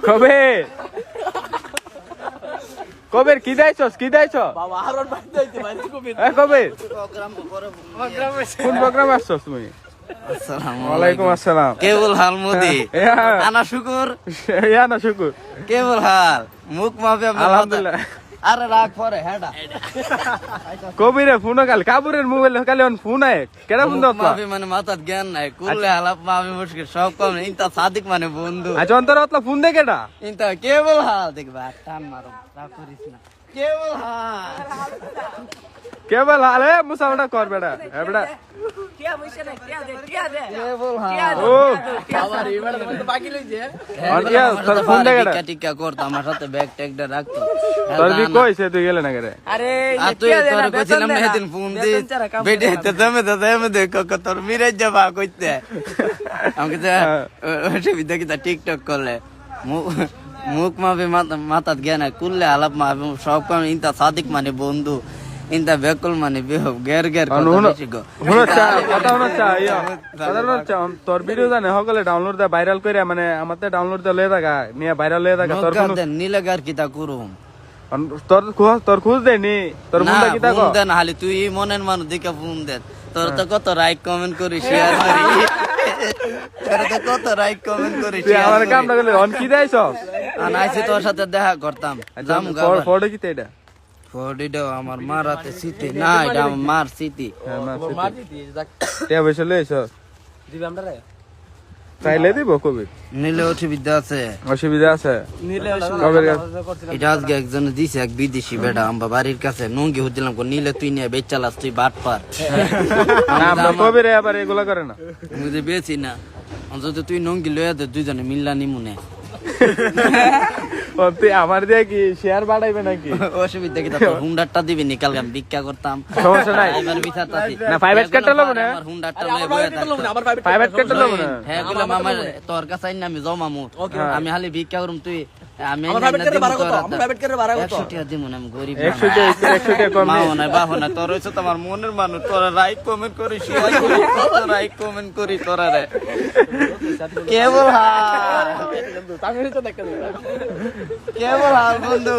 কবির কবির কি দাইছস কি দাইছ বাবা আরোর বাইরে যাইতে বাইরে কবির এ কবির প্রোগ্রাম কোন প্রোগ্রাম আসছস তুমি? আসসালামু ওয়ালাইকুম আসসালাম। কেবল হাল মোদি ইয়া আনা শুকুর ইয়া না শুকুর কেবল হাল মুখ মাফে আলহামদুলিল্লাহ। আরে রাগ পরে হেডা কবিরে ফোন কাল কাবুরের মোবাইল কালে ফোন আয় কেডা ফোন দাও মাফি মানে মাথার জ্ঞান নাই কুলে হালাপ মাফি মুশকিল সব কম ইনতা সাদিক মানে বন্ধু আজ অন্তর অতলা ফোন দে কেডা ইনতা কেবল হাল দেখবা টান মারো রাগ করিস না কেবল হাল কেবল হালে মুসাফাটা কর বেটা এ বেটা কেবল হাল ও বাবা রে এবারে তো বাকি লইছে অনিয়া তোর ফোন দে কেডা টিকা করতো আমার সাথে ব্যাগ ট্যাগটা রাখতো তোর দি কইছে তুই গেলে না করে আরে আর তুই তোর কইছিলাম না সেদিন ফোন দিস বেটে তো তুমি দেখো তোর মিরাজ যাবা কইতে আমাকে তো অসুবিধা কি টিকটক করলে মুখ মাফি মাথাত জ্ঞান কুললে আলাপ মাফি সব কাম ইনতা সাদিক মানে বন্ধু ইনতা বেকুল মানে বেহব গের গের তোর ভিডিও জানে সকলে ডাউনলোড দে ভাইরাল করে মানে আমাতে ডাউনলোড দে লয়ে থাকা নিয়ে ভাইরাল লয়ে থাকা তোর কোন নীলে গার কিতা করুম তোর খোঁজ দেনি তোর মুন্ডা কিতা কো দেন হালি তুই মনের মানুষ দিকে ফোন দেন তোর তো কত লাইক কমেন্ট করি শেয়ার করি তোর তো কত লাইক কমেন্ট করি তুই আমার কামটা করলে অন কি দেইছ আনাইছি তোর সাথে দেখা করতাম জাম গাবার ফটো কিতে এটা ফডিডো আমার মারাতে সিটি না এটা আমার মার সিটি হ্যাঁ মা মার দিতি যাক তে বসে লইছ দিবি আমরা রে তাইলে দিব কবি নিলে অসুবিধা আছে অসুবিধা আছে নিলে কবির কাছে এটা আজকে একজন দিছে এক বিদেশি বেটা আমার বাড়ির কাছে নঙ্গি হচ্ছিলাম নিলে তুই নিয়ে বেচ চালাস তুই বাট পার না আমরা কবিরে আবার এগুলা করে না বুঝে বেছি না অন্তত তুই নঙ্গি লয়ে দে দুইজনে মিল্লা নিমুনে তুই আমার দিয়ে কি শেয়ার বাড়াইবে নাকি অসুবিধা কি তোর হুন্ডারটা দিবি নি কালকে আমি ভিক্ষা করতাম সমস্যা নাই এবার বিচারতাছি না প্রাইভেট কাটতে লব না আমার হুন্ডারটা আরে লয়ে আমার বয়ে বাইরে তো না আমার বাইরে প্রাইভেট কাটতে লব না হ্যাঁ গুলো মামার তোর কাছে আইনা আমি জমামু আমি খালি ভিক্ষা করুম তুই আমি আমার প্রাইভেট করে ভাড়া কত আমার প্রাইভেট করে ভাড়া কত 100 টাকা দিমু না আমি গরিব 100 টাকা কম মা না বাবা না তোর হইছে তোমার মনের মানুষ তোরা লাইক কমেন্ট করি শেয়ার করি তোরা লাইক কমেন্ট করি তোরা রে কেবল হাল আমি তো দেখতে কেবল হাল বন্ধু